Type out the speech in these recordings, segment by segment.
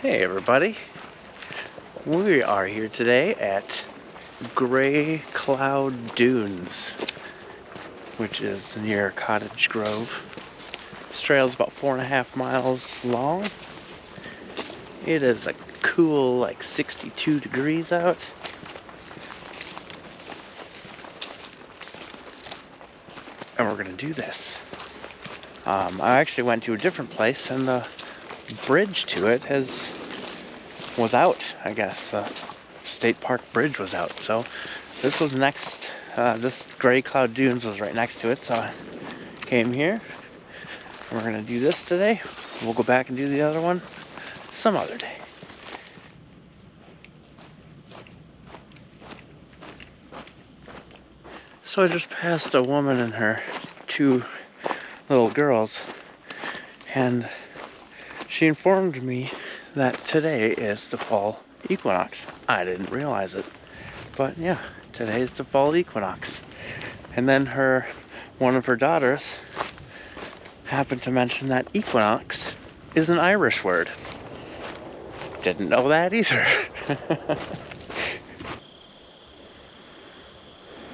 Hey everybody, we are here today at Grey Cloud Dunes, which is near Cottage Grove. This trail is about 4.5 miles long. It is a cool, like 62 degrees out. And we're gonna do this. I actually went to a different place and the bridge to it was out, I guess. State Park Bridge was out, so this was next. This Grey Cloud Dunes was right next to it, so I came here. We're gonna do this today. We'll go back and do the other one some other day. So I just passed a woman and her 2 little girls, and she informed me that today is the fall equinox. I didn't realize it, but yeah, today is the fall equinox. And then one of her daughters happened to mention that equinox is an Irish word. Didn't know that either.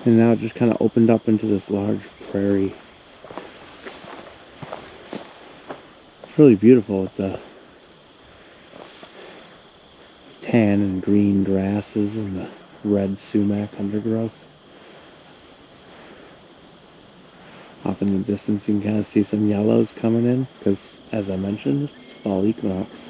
And now it just kind of opened up into this large prairie. It's really beautiful with the tan and green grasses and the red sumac undergrowth. Off in the distance you can kind of see some yellows coming in because, as I mentioned, it's fall equinox.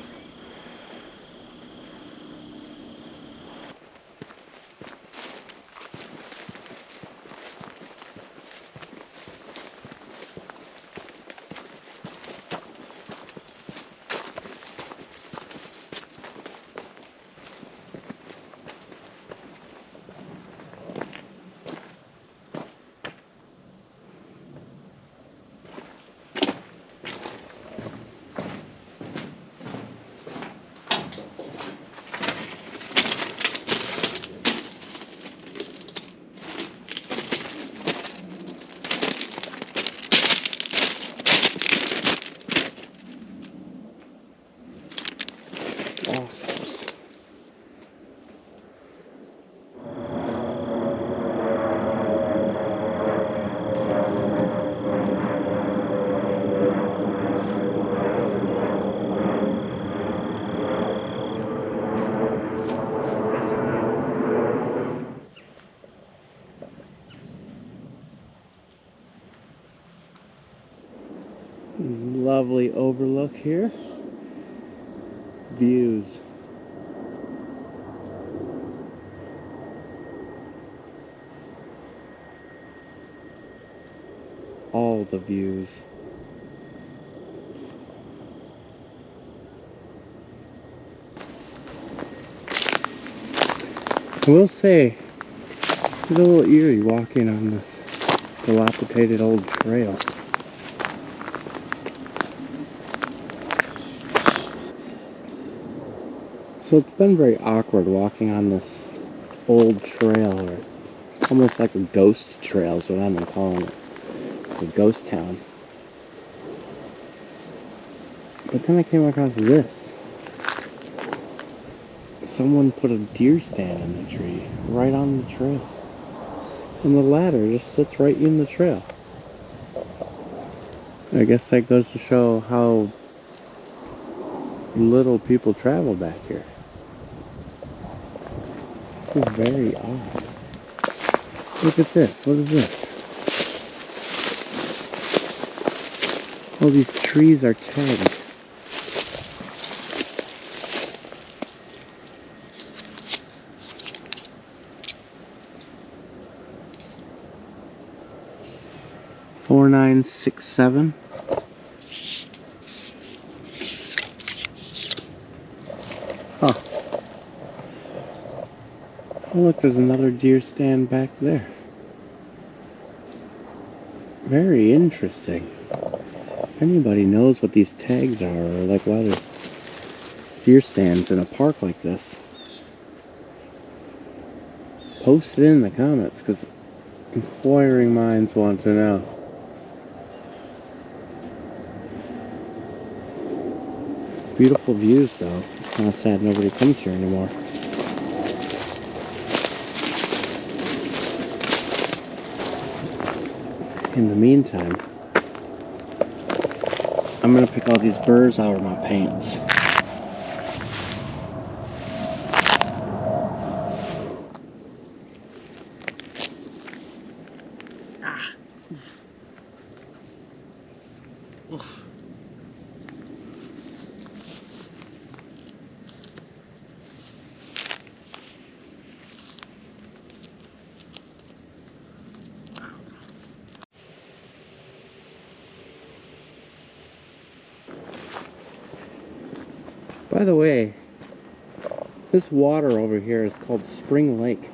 Wasps. Lovely overlook here. Views. All the views. I will say, it's a little eerie walking on this dilapidated old trail. So it's been very awkward walking on this old trail, or almost like a ghost trail is what I've been calling it. A ghost town. But then I came across this. Someone put a deer stand in the tree, right on the trail. And the ladder just sits right in the trail. I guess that goes to show how little people travel back here. This is very odd. Look at this. What is this? Oh, these trees are tagged. $4967. Huh. Oh, look, there's another deer stand back there. Very interesting. If anybody knows what these tags are, or like why there's deer stands in a park like this, post it in the comments, because inquiring minds want to know. Beautiful views though. It's Kind of sad nobody comes here anymore. In the meantime, I'm gonna pick all these burrs out of my pants. Ah. Oof. By the way, this water over here is called Spring Lake.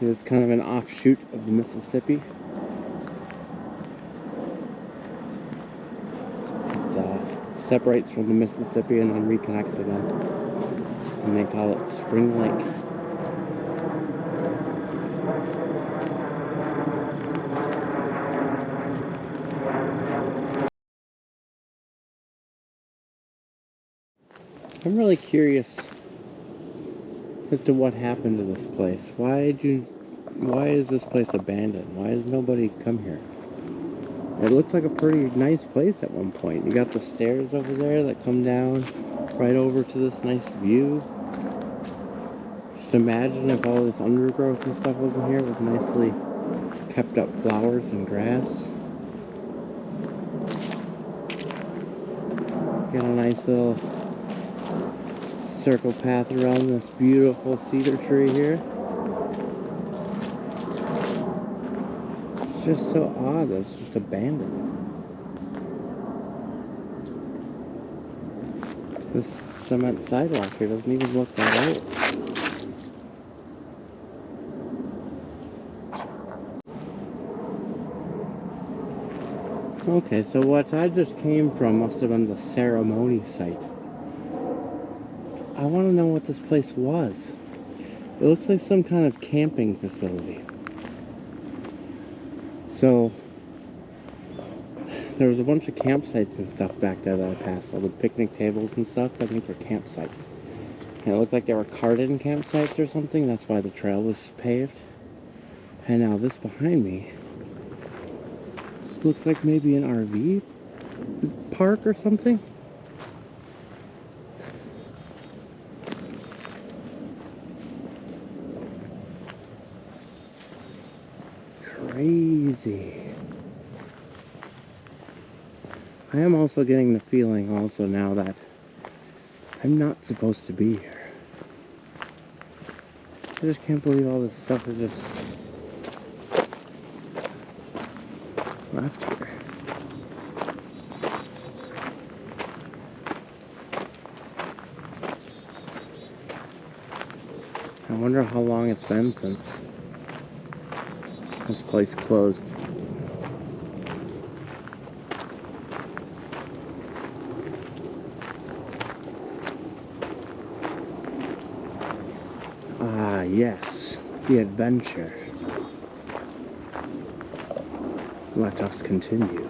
It's kind of an offshoot of the Mississippi. It separates from the Mississippi and then reconnects again. And they call it Spring Lake. I'm really curious as to what happened to this place. Why is this place abandoned? Why does nobody come here? It looked like a pretty nice place at one point. You got the stairs over there that come down right over to this nice view. Just imagine if all this undergrowth and stuff wasn't here. It was nicely kept up flowers and grass. Got a nice little circle path around this beautiful cedar tree here. It's just so odd that it's just abandoned. This cement sidewalk here doesn't even look that old. Okay, so what I just came from must have been the ceremony site. I want to know what this place was. It looks like some kind of camping facility. So, there was a bunch of campsites and stuff back there that I passed. All the picnic tables and stuff, I think were campsites. And it looked like they were carted campsites or something. That's why the trail was paved. And now this behind me looks like maybe an RV park or something. Crazy. I am also getting the feeling also now that I'm not supposed to be here. I just can't believe all this stuff is just left here. I wonder how long it's been since this place closed. Ah, yes, the adventure. Let us continue.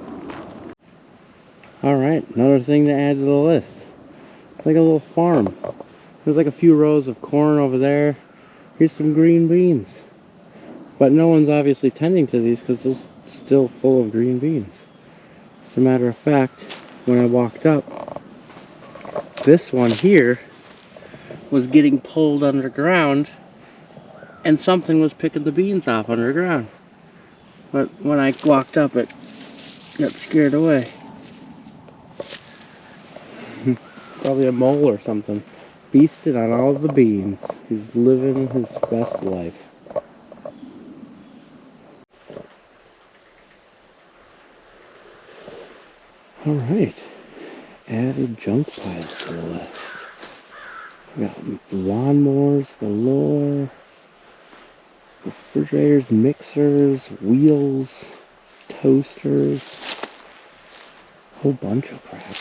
Alright, another thing to add to the list. Like a little farm. There's like a few rows of corn over there. Here's some green beans. But no one's obviously tending to these because they're still full of green beans. As a matter of fact, when I walked up, this one here was getting pulled underground and something was picking the beans off underground. But when I walked up, it got scared away. Probably a mole or something. Feasted on all the beans. He's living his best life. Alright. Added junk pile to the list. We got lawnmowers galore. Refrigerators, mixers, wheels, toasters. A whole bunch of crap.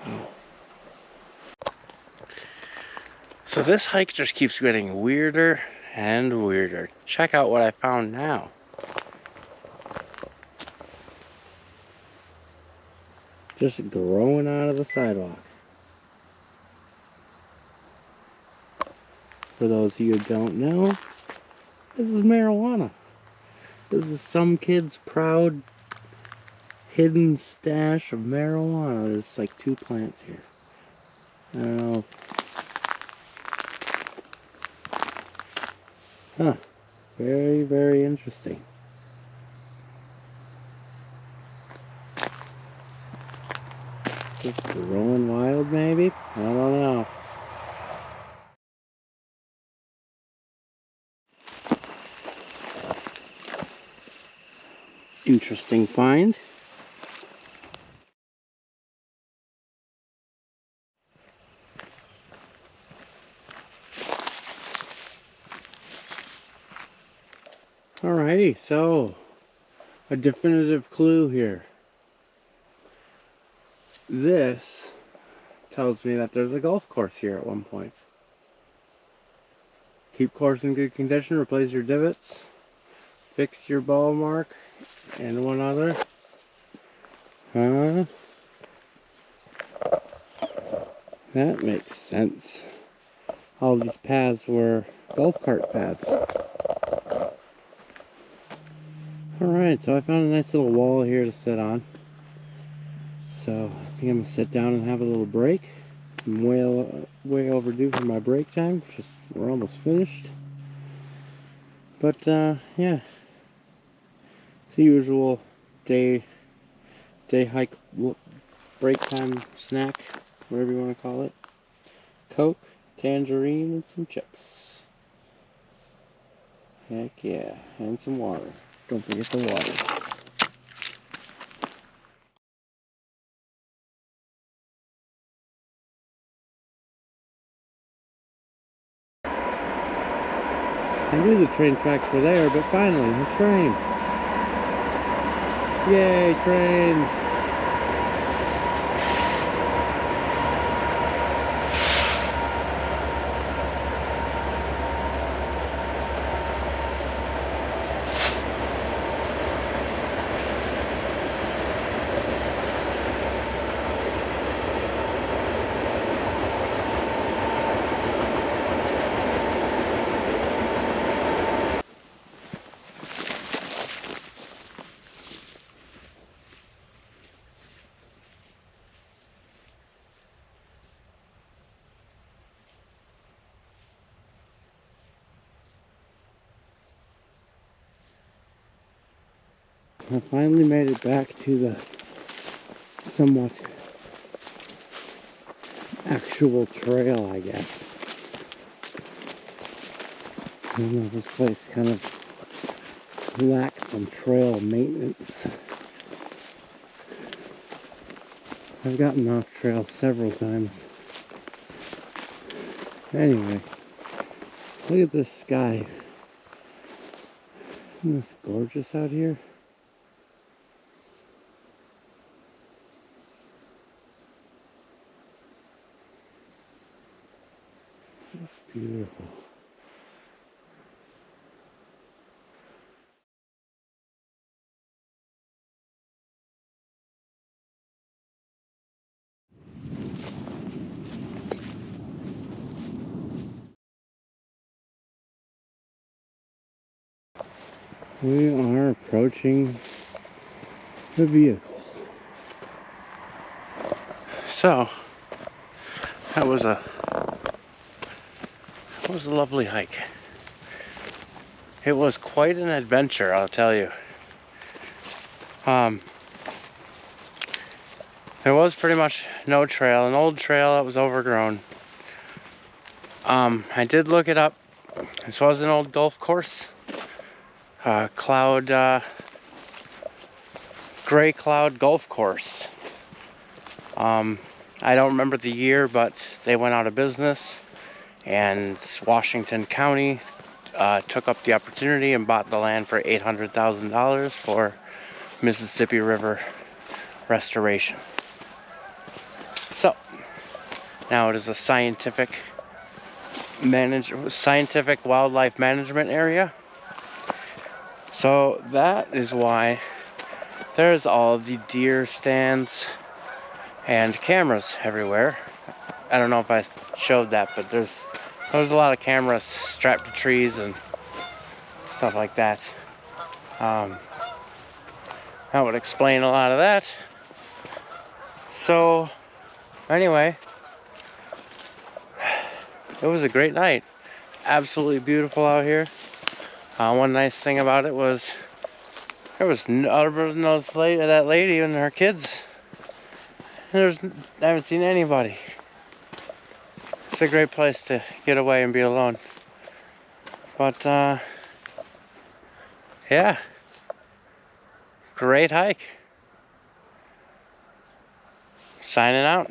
Wow. So this hike just keeps getting weirder and weirder. Check out what I found now. Just growing out of the sidewalk. For those of you who don't know, this is marijuana. This is some kid's proud hidden stash of marijuana. There's like 2 plants here. I don't know. Huh. Very, very interesting. Just growing wild, maybe? I don't know. Interesting find. Alrighty, so a definitive clue here. This tells me that there's a golf course here at one point. Keep course in good condition, replace your divots, fix your ball mark, and one other. That makes sense. All these paths were golf cart paths. Alright, so I found a nice little wall here to sit on. So I think I'm gonna sit down and have a little break. I'm way overdue for my break time. We're almost finished. But yeah, it's the usual day hike break time snack, whatever you want to call it. Coke, tangerine, and some chips. Heck yeah, and some water. Don't forget the water. I knew the train tracks were there, but finally, a train. Yay, trains! I finally made it back to the somewhat actual trail, I guess. I don't know, this place kind of lacks some trail maintenance. I've gotten off trail several times. Anyway, look at this sky. Isn't this gorgeous out here? Just beautiful. We are approaching the vehicle. So, that was a lovely hike. It was quite an adventure, I'll tell you. There was pretty much no trail, an old trail that was overgrown. I did look it up. This was an old golf course. Grey Cloud Golf Course. I don't remember the year, but they went out of business, and Washington County took up the opportunity and bought the land for $800,000 for Mississippi River restoration. So now it is a scientific wildlife management area. So that is why there's all the deer stands and cameras everywhere. I don't know if I showed that, but there's a lot of cameras strapped to trees and stuff like that. That would explain a lot of that. So anyway, it was a great night. Absolutely beautiful out here. One nice thing about it was there was other than that lady and her kids. I haven't seen anybody. It's a great place to get away and be alone. But yeah, great hike. Signing out.